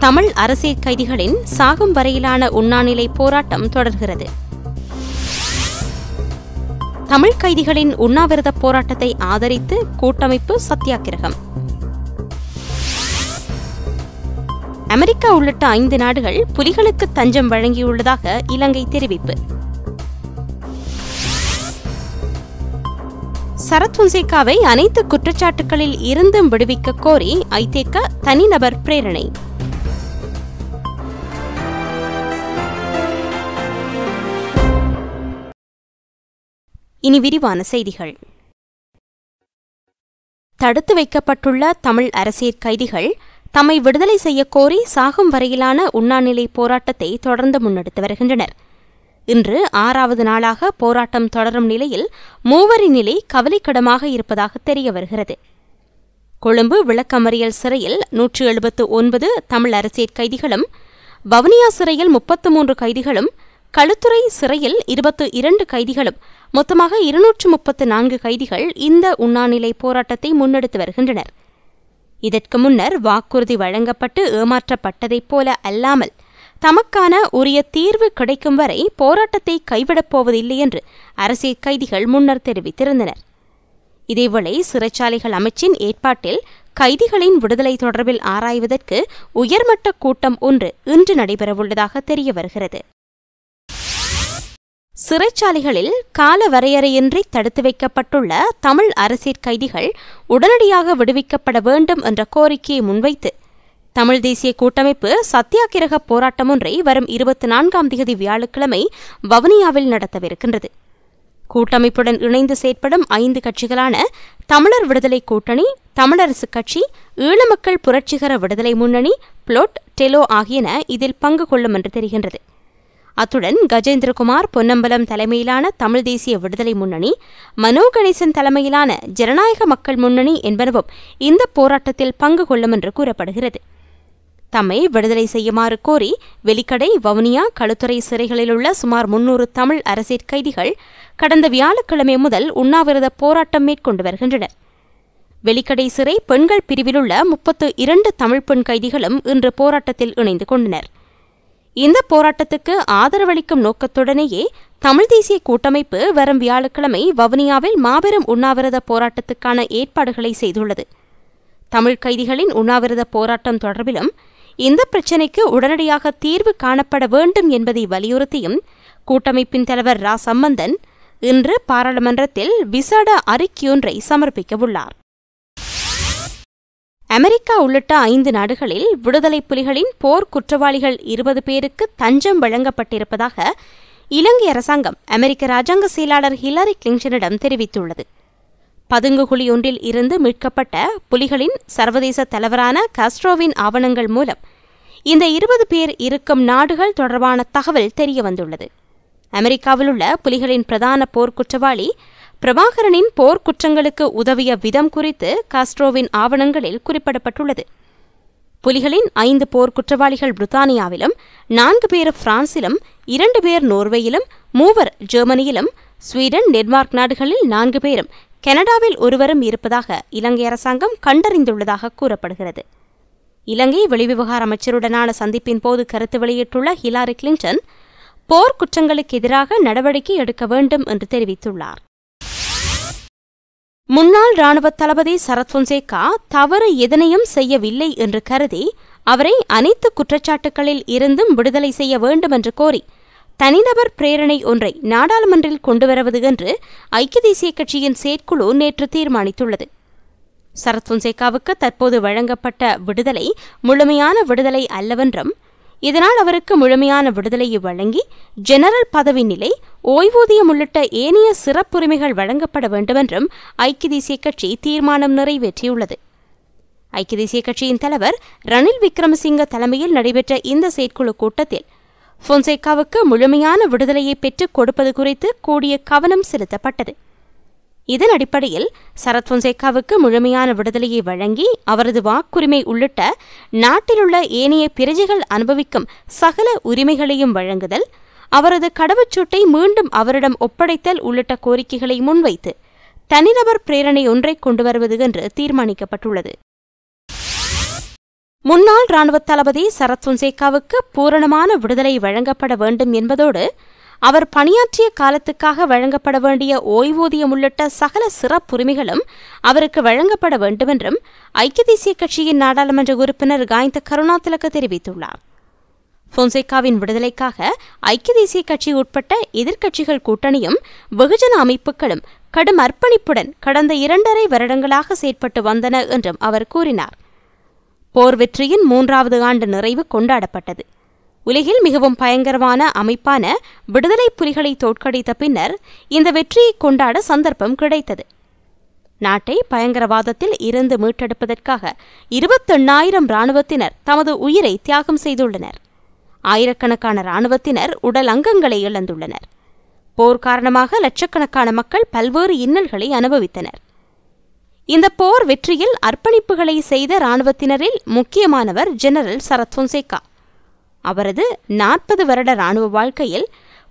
தமிழ் அரசியல் கைதிகளின் சாகும் வரையிலான உண்ணாநிலை போராட்டம் தொடர்கிறது. தமிழ் கைதிகளின் உண்ணாவிரத போராட்டத்தை ஆதரித்து கூட்டமைப்பு சத்தியாகிரகம். அமெரிக்கா உள்ளிட்ட 5 நாடுகள் புலிகளுக்கு தஞ்சம் வழங்கியுள்ளதாக இலங்கை தெரிவிப்பு. சரத் பொன்சேகாவை அனைத்து குற்றச்சாட்டுகளில் இருந்தும் விடுவிக்க கோரி ஐதேக தனிநபர் பிரேரணை. இனி விரிவான செய்திகள். தடுத்து வைக்கப்பட்டுள்ள தமிழ் அரசியல் கைதிகள் தம்மை விடுதலை செய்ய கோரி சாகும் வரையிலான உண்ணாநிலை போராட்டத்தை தொடர்ந்து முன்னெடுத்து வருகின்றனர். இன்று 6வது நாளாக போராட்டம் தொடரும் நிலையில் மூவரின் நிலை கவலைக்கிடமாக இருப்பதாக தெரிய வருகிறது. கொழும்பு விளக்கமறியல் சிறையில் 179 தமிழ் அரசியல் கைதிகளும், வவுனியா சிறையில் 33 கைதிகளும், களுத்துறை சிறையில் 22 கைதிகளும், மொத்தமாக 234 கைதிகள் இந்த உண்ணாநிலை போராட்டத்தை முன்னெடுத்து வருகின்றனர். இதற்கு முன்னர் வாக்குறுதி வழங்கப்பட்டு ஏமாற்றப்பட்டதைப் போல அல்லாமல் தமக்கான உரிய தீர்வு கிடைக்கும் வரை போராட்டத்தை கைவிடப் போவதில்லை என்று அரசியல் கைதிகள் முன்னர் தெரிவித்திருந்தனர். இதேவேளை சிறைச்சாலைகள் அமைச்சின் ஏற்பாட்டில் கைதிகளின் விடுதலை தொடர்பில் ஆராய்வதற்கு உயர்மட்ட கூட்டம் ஒன்று இன்று நடைபெறவுள்ளதாக தெரிய வருகிறது. சிறைச்சாலைகளில் கால வரையறையின்றி தடுத்து வைக்கப்பட்டுள்ள தமிழ் அரசியல் கைதிகள் உடனடியாக விடுவிக்கப்பட வேண்டும் என்ற கோரிக்கையை முன்வைத்து தமிழ் தேசிய கூட்டமைப்பு சத்தியாகிரக போராட்டம் ஒன்றை வரும் 24ஆம் தேதி வியாழக்கிழமை வவுனியாவில் நடத்தவிருக்கின்றது. கூட்டமைப்புடன் இணைந்து செயற்படும் 5 கட்சிகளான தமிழர் விடுதலை கூட்டணி, தமிழரசு கட்சி, ஈழமக்கள் புரட்சிகர விடுதலை முன்னணி, புளொட், டெலோ ஆகியன இதில் பங்கு கொள்ளும் என்று தெரிகின்றது. அத்துடன் கஜேந்திரகுமார் பொன்னம்பலம் தலைமையிலான தமிழ் தேசிய விடுதலை முன்னணி, மனோ கணேசன் தலைமையிலான ஜனநாயக மக்கள் முன்னணி என்பனவும் இந்த போராட்டத்தில் பங்கு கொள்ளும் என்று கூறப்படுகிறது. தம்மை விடுதலை செய்யுமாறு கோரி வெலிக்கடை, வவுனியா, களுத்துறை சிறைகளில் உள்ள சுமார் 300 தமிழ் அரசியல் கைதிகள் கடந்த வியாழக்கிழமை முதல் உண்ணாவிரத போராட்டம் மேற்கொண்டு வருகின்றனர். வெலிக்கடை சிறை பெண்கள் பிரிவிலுள்ள 32 தமிழ் பெண் கைதிகளும் இன்று போராட்டத்தில் இணைந்து கொண்டனர். இந்த போராட்டத்துக்கு ஆதரவளிக்கும் நோக்கத்துடனேயே தமிழ் தேசிய கூட்டமைப்பு வரும் வியாழக்கிழமை வவுனியாவில் மாபெரும் உண்ணாவிரத போராட்டத்துக்கான ஏற்பாடுகளை செய்துள்ளது. தமிழ் கைதிகளின் உண்ணாவிரத போராட்டம் தொடர்பிலும் இந்த பிரச்சினைக்கு உடனடியாக தீர்வு காணப்பட வேண்டும் என்பதை வலியுறுத்தியும் கூட்டமைப்பின் தலைவர் ரா சம்பந்தன் இன்று பாராளுமன்றத்தில் விசேட அறிக்கையொன்றை சமர்ப்பிக்கவுள்ளார். அமெரிக்கா உள்ளிட்ட 5 நாடுகளில் விடுதலை புலிகளின் போர் குற்றவாளிகள் 20 பேருக்கு தஞ்சம் வழங்கப்பட்டிருப்பதாக இலங்கை அரசாங்கம் அமெரிக்க ராஜாங்க செயலாளர் ஹிலாரி கிளின்டனிடம் தெரிவித்துள்ளது. பதுங்குகுழி ஒன்றில் இருந்து மீட்கப்பட்ட புலிகளின் சர்வதேச தலைவரான காஸ்ட்ரோவின் ஆவணங்கள் மூலம் இந்த 20 பேர் இருக்கும் நாடுகள் தொடர்பான தகவல் தெரியவந்துள்ளது. அமெரிக்காவில் உள்ள புலிகளின் பிரதான போர்க்குற்றவாளி பிரபாகரனின் போர்க்குற்றங்களுக்கு உதவிய விதம் குறித்து காஸ்ட்ரோவின் ஆவணங்களில் குறிப்பிடப்பட்டுள்ளது. புலிகளின் 5 போர்க்குற்றவாளிகள் பிரித்தானியாவிலும், 4 பேர் பிரான்சிலும், 2 பேர் நோர்வேயிலும், 3 ஜெர்மனியிலும், ஸ்வீடன், டென்மார்க் நாடுகளில் 4 பேரும், கனடாவில் ஒருவரும் இருப்பதாக இலங்கை அரசாங்கம் கண்டறிந்துள்ளதாக கூறப்படுகிறது. இலங்கை வெளிவிவகார அமைச்சருடனான சந்திப்பின் போது கருத்து வெளியிட்டுள்ள ஹிலாரி கிளின்டன் போர்க்குற்றங்களுக்கு எதிராக நடவடிக்கை எடுக்க வேண்டும் என்று தெரிவித்துள்ளார். முன்னாள் ராணுவ தளபதி சரத் பொன்சேகா தவறு எதனையும் செய்யவில்லை என்று கருதி அவரை அனைத்து குற்றச்சாட்டுகளில் இருந்தும் விடுதலை செய்ய வேண்டும் என்று கோரி தனிநபர் பிரேரணை ஒன்றை நாடாளுமன்றில் கொண்டுவருவது என்று ஐக்கிய தேசிய கட்சியின் செயற்குழு நேற்று தீர்மானித்துள்ளது. சரத் பொன்சேகாவுக்கு தற்போது வழங்கப்பட்ட விடுதலை முழுமையான விடுதலை அல்லவென்றும், இதனால் அவருக்கு முழுமையான விடுதலையை வழங்கி ஜெனரல் பதவி நிலை, ஓய்வூதியம் உள்ளிட்ட ஏனைய சிறப்புரிமைகள் வழங்கப்பட வேண்டுமென்றும் ஐக்கிய தேசிய கட்சி தீர்மானம் நிறைவேற்றியுள்ளது. ஐக்கிய தேசிய கட்சியின் தலைவர் ரணில் விக்ரமசிங்க தலைமையில் நடைபெற்ற இந்த செயற்குழு கூட்டத்தில் பொன்சேகாவுக்கு முழுமையான விடுதலையை பெற்றுக் கொடுப்பது குறித்து கூடிய கவனம் செலுத்தப்பட்டது. இதன் அடிப்படையில் சரத் பொன்சேகாவுக்கு முழுமையான விடுதலையை வழங்கி அவரது வாக்குரிமை உள்ளிட்ட நாட்டிலுள்ள ஏனைய பிரஜைகள் அனுபவிக்கும் சகல உரிமைகளையும் வழங்குதல், அவரது கடவுச்சீட்டை மீண்டும் அவரிடம் ஒப்படைத்தல் உள்ளிட்ட கோரிக்கைகளை முன்வைத்து தனிநபர் பிரேரணை ஒன்றை கொண்டுவருவது என்று தீர்மானிக்கப்பட்டுள்ளது. முன்னாள் ராணுவ தளபதி சரத் பொன்சேகாவுக்கு பூரணமான விடுதலை வழங்கப்பட வேண்டும் என்பதோடு அவர் பணியாற்றிய காலத்துக்காக வழங்கப்பட வேண்டிய ஓய்வூதியம் உள்ளிட்ட சகல சிறப்புரிமைகளும் அவருக்கு வழங்கப்பட வேண்டுமென்றும் ஐக்கிய தேசிய கட்சியின் நாடாளுமன்ற உறுப்பினர் காய்ந்த கருணாதிலக்க தெரிவித்துள்ளார். பொன்சேகாவின் விடுதலைக்காக ஐக்கிய தேசிய கட்சி உட்பட்ட எதிர்க்கட்சிகள் கூட்டணியும் வெகுஜன அமைப்புகளும் கடும் அர்ப்பணிப்புடன் கடந்த 2.5 வருடங்களாக செயற்பட்டு வந்தன என்றும் அவர் கூறினார். போர் வெற்றியின் 3வது ஆண்டு நிறைவு கொண்டாடப்பட்டது. உலகில் மிகவும் பயங்கரமான அமைப்பான விடுதலை புலிகளை தோற்கடித்த பின்னர் இந்த வெற்றியை கொண்டாட சந்தர்ப்பம் கிடைத்தது. நாட்டை பயங்கரவாதத்தில் இருந்து மீட்டெடுப்பதற்காக 28,000 இராணுவத்தினர் தமது உயிரை தியாகம் செய்துள்ளனர். ஆயிரக்கணக்கான இராணுவத்தினர் உடல் அங்கங்களை இழந்துள்ளனர். போர் காரணமாக லட்சக்கணக்கான மக்கள் பல்வேறு இன்னல்களை அனுபவித்தனர். இந்த போர் வெற்றியில் அர்ப்பணிப்புகளை செய்த இராணுவத்தினரில் முக்கியமானவர் ஜெனரல் சரத் பொன்சேகா. அவரது 40 வருட இராணுவ வாழ்க்கையில்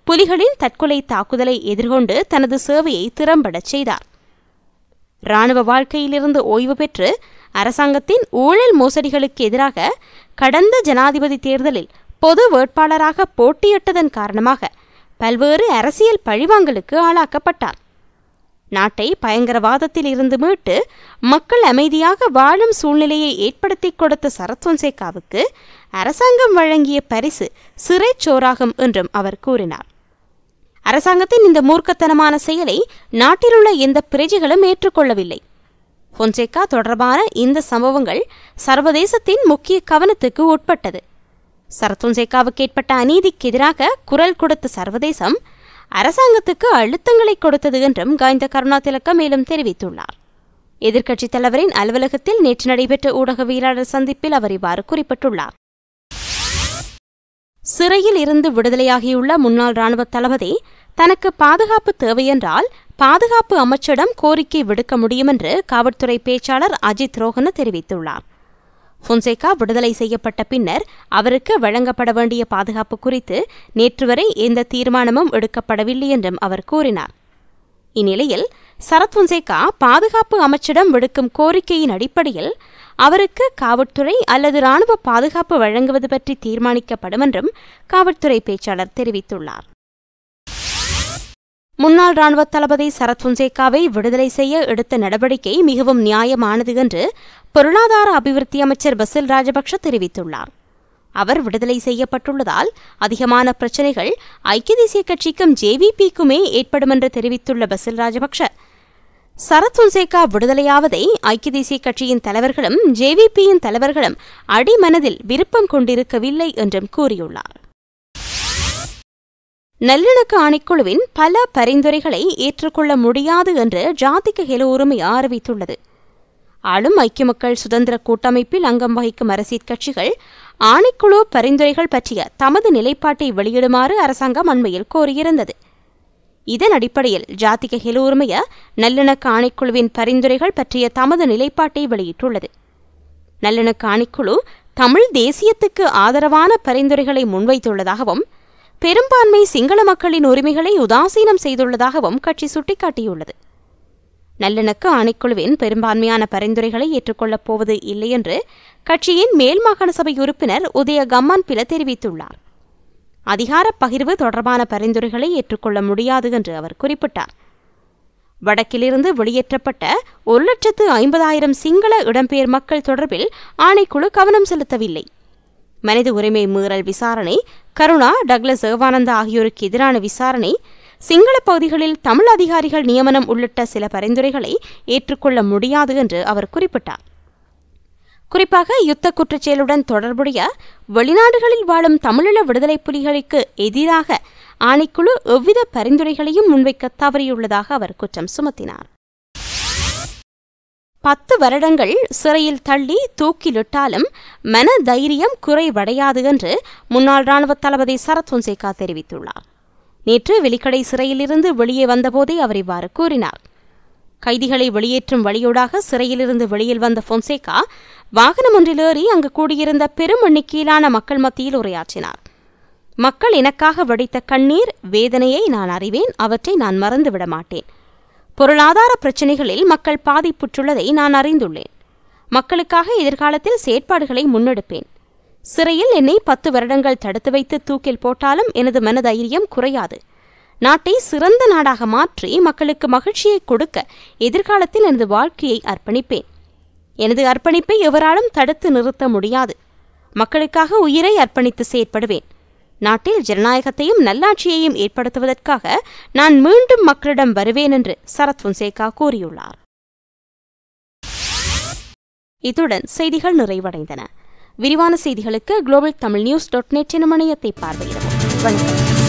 புலிகளின் தற்கொலை தாக்குதலை எதிர்கொண்டு தனது சேவையை திறம்படச் செய்தார். இராணுவ வாழ்க்கையிலிருந்து ஓய்வு பெற்று அரசாங்கத்தின் ஊழல் மோசடிகளுக்கு எதிராக கடந்த ஜனாதிபதி தேர்தலில் பொது வேட்பாளராக போட்டியிட்டதன் காரணமாக பல்வேறு அரசியல் பழிவாங்கலுக்கு ஆளாக்கப்பட்டார். நாட்டை பயங்கரவாதத்தில் இருந்து மீட்டு மக்கள் அமைதியாக வாழும் சூழ்நிலையை ஏற்படுத்தி கொடுத்த சரத் பொன்சேகாவுக்கு அரசாங்கம் வழங்கிய பரிசு சிறைச்சோறாகும் என்றும் அவர் கூறினார். அரசாங்கத்தின் இந்த மூர்க்கத்தனமான செயலை நாட்டிலுள்ள எந்த பிரஜைகளும் ஏற்றுக்கொள்ளவில்லை. பொன்சேகா தொடர்பான இந்த சம்பவங்கள் சர்வதேசத்தின் முக்கிய கவனத்துக்கு உட்பட்டது. சரத் பொன்சேகாவுக்கு ஏற்பட்ட அநீதிக்கு எதிராக குரல் கொடுத்த சர்வதேசம் அரசாங்கத்துக்கு அழுத்தங்களை கொடுத்தது என்றும் காய்ந்த கருணாதிலக்க மேலும் தெரிவித்துள்ளார். எதிர்க்கட்சித் தலைவரின் அலுவலகத்தில் நேற்று நடைபெற்ற ஊடகவியலாளர் சந்திப்பில் அவர் இவ்வாறு குறிப்பிட்டுள்ளார். சிறையில் இருந்து விடுதலையாகியுள்ள முன்னாள் ராணுவ தளபதி தனக்கு பாதுகாப்பு தேவையென்றால் பாதுகாப்பு அமைச்சரிடம் கோரிக்கை விடுக்க முடியும் என்று காவல்துறை பேச்சாளர் அஜித் ரோஹன தெரிவித்துள்ளார். பொன்சேகா விடுதலை செய்யப்பட்ட பின்னர் அவருக்கு வழங்கப்பட வேண்டிய பாதுகாப்பு குறித்து நேற்று வரை எந்த தீர்மானமும் எடுக்கப்படவில்லை என்றும் அவர் கூறினார். இந்நிலையில் சரத் பொன்சேகா பாதுகாப்பு அமைச்சரிடம் விடுக்கும் கோரிக்கையின் அடிப்படையில் அவருக்கு காவல்துறை அல்லது இராணுவ பாதுகாப்பு வழங்குவது பற்றி தீர்மானிக்கப்படும் என்றும் காவல்துறை பேச்சாளர் தெரிவித்துள்ளார். முன்னாள் ராணுவ தளபதி சரத் பொன்சேகாவை விடுதலை செய்ய எடுத்த நடவடிக்கை மிகவும் நியாயமானது என்று பொருளாதார அபிவிருத்தி அமைச்சர் பசில் ராஜபக்ஷ தெரிவித்துள்ளார். அவர் விடுதலை செய்யப்பட்டுள்ளதால் அதிகமான பிரச்சினைகள் ஐக்கிய தேசிய கட்சிக்கும் ஜேவிபிக்குமே ஏற்படும் என்று தெரிவித்துள்ள பசில் ராஜபக்ஷ, சரத் பொன்சேகா விடுதலையாவதை ஐக்கிய தேசிய கட்சியின் தலைவர்களும் ஜேவிபியின் தலைவர்களும் அடிமனதில் விருப்பம் கொண்டிருக்கவில்லை என்றும் கூறியுள்ளார். நல்லிணக்க ஆணைக்குழுவின் பல பரிந்துரைகளை ஏற்றுக்கொள்ள முடியாது என்று ஜாதிக ஹெல உரிமை அறிவித்துள்ளது. ஆளும் ஐக்கிய மக்கள் சுதந்திர கூட்டமைப்பில் அங்கம் வகிக்கும் அரசியல் கட்சிகள் ஆணைக்குழு பரிந்துரைகள் பற்றிய தமது நிலைப்பாட்டை வெளியிடுமாறு அரசாங்கம் அண்மையில் கோரியிருந்தது. இதன் அடிப்படையில் ஜாதிக ஹெல உரிமைய நல்லிணக்க ஆணைக்குழுவின் பரிந்துரைகள் பற்றிய தமது நிலைப்பாட்டை வெளியிட்டுள்ளது. நல்லிணக்க ஆணைக்குழு தமிழ் தேசியத்துக்கு ஆதரவான பரிந்துரைகளை முன்வைத்துள்ளதாகவும் பெரும்பான்மை சிங்கள மக்களின் உரிமைகளை உதாசீனம் செய்துள்ளதாகவும் கட்சி சுட்டிக்காட்டியுள்ளது. நல்லிணக்க ஆணைக்குழுவின் பெரும்பான்மையான பரிந்துரைகளை ஏற்றுக்கொள்ளப் போவது இல்லை என்று கட்சியின் மேல் மாகாண சபை உறுப்பினர் உதய கம்மான் பில தெரிவித்துள்ளார். அதிகார பகிர்வு தொடர்பான பரிந்துரைகளை ஏற்றுக்கொள்ள முடியாது என்று அவர் குறிப்பிட்டார். வடக்கிலிருந்து வெளியேற்றப்பட்ட 1,50,000 சிங்கள இடம்பெயர் மக்கள் தொடர்பில் ஆணைக்குழு கவனம் செலுத்தவில்லை. மனித உரிமை மீறல் விசாரணை, கருணா, டக்ளஸ் ஏவானந்தா ஆகியோருக்கு எதிரான விசாரணை, சிங்கள பகுதிகளில் தமிழ் அதிகாரிகள் நியமனம் உள்ளிட்ட சில பரிந்துரைகளை ஏற்றுக்கொள்ள முடியாது என்று அவர் குறிப்பிட்டார். குறிப்பாக யுத்த குற்றச்செயலுடன் தொடர்புடைய வெளிநாடுகளில் வாழும் தமிழீழ விடுதலை புலிகளுக்கு எதிராக ஆணைக்குழு எவ்வித பரிந்துரைகளையும் முன்வைக்க தவறியுள்ளதாக அவர் குற்றம் சுமத்தினார். 10 வருடங்கள் சிறையில் தள்ளி தூக்கிலிட்டாலும் மன தைரியம் குறைவடையாது என்று முன்னாள் ராணுவ தளபதி சரத் பொன்சேகா தெரிவித்துள்ளார். நேற்று வெலிக்கடை சிறையிலிருந்து வெளியே வந்தபோதே அவர் இவ்வாறு கூறினார். கைதிகளை வெளியேற்றும் வழியோடாக சிறையிலிருந்து வெளியில் வந்த பொன்சேகா வாகனம் ஒன்றில் ஏறி அங்கு கூடியிருந்த பெரும் எண்ணிக்கையிலான மக்கள் மத்தியில் உரையாற்றினார். மக்கள் எனக்காக வடித்த கண்ணீர், வேதனையை நான் அறிவேன், அவற்றை நான் மறந்துவிட மாட்டேன். பொருளாதார பிரச்சினைகளில் மக்கள் பாதிப்புற்றுள்ளதை நான் அறிந்துள்ளேன். மக்களுக்காக எதிர்காலத்தில் செயற்பாடுகளை முன்னெடுப்பேன். சிறையில் என்னை 10 வருடங்கள் தடுத்து வைத்து தூக்கில் போட்டாலும் எனது மனதைரியம் குறையாது. நாட்டை சிறந்த நாடாக மாற்றி மக்களுக்கு மகிழ்ச்சியை கொடுக்க எதிர்காலத்தில் எனது வாழ்க்கையை அர்ப்பணிப்பேன். எனது அர்ப்பணிப்பை எவராலும் தடுத்து நிறுத்த முடியாது. மக்களுக்காக உயிரை அர்ப்பணித்து செயற்படுவேன். நாட்டில் ஜனநாயகத்தையும் நல்லாட்சியையும் ஏற்படுத்துவதற்காக நான் மீண்டும் மக்களிடம் வருவேன் என்று சரத் பொன்சேகா கூறியுள்ளார். இத்துடன் செய்திகள் நிறைவடைந்தன. விரிவான செய்திகளுக்கு globaltamilnews.net எனும் இணையத்தை பார்வையிடவும். வணக்கம்.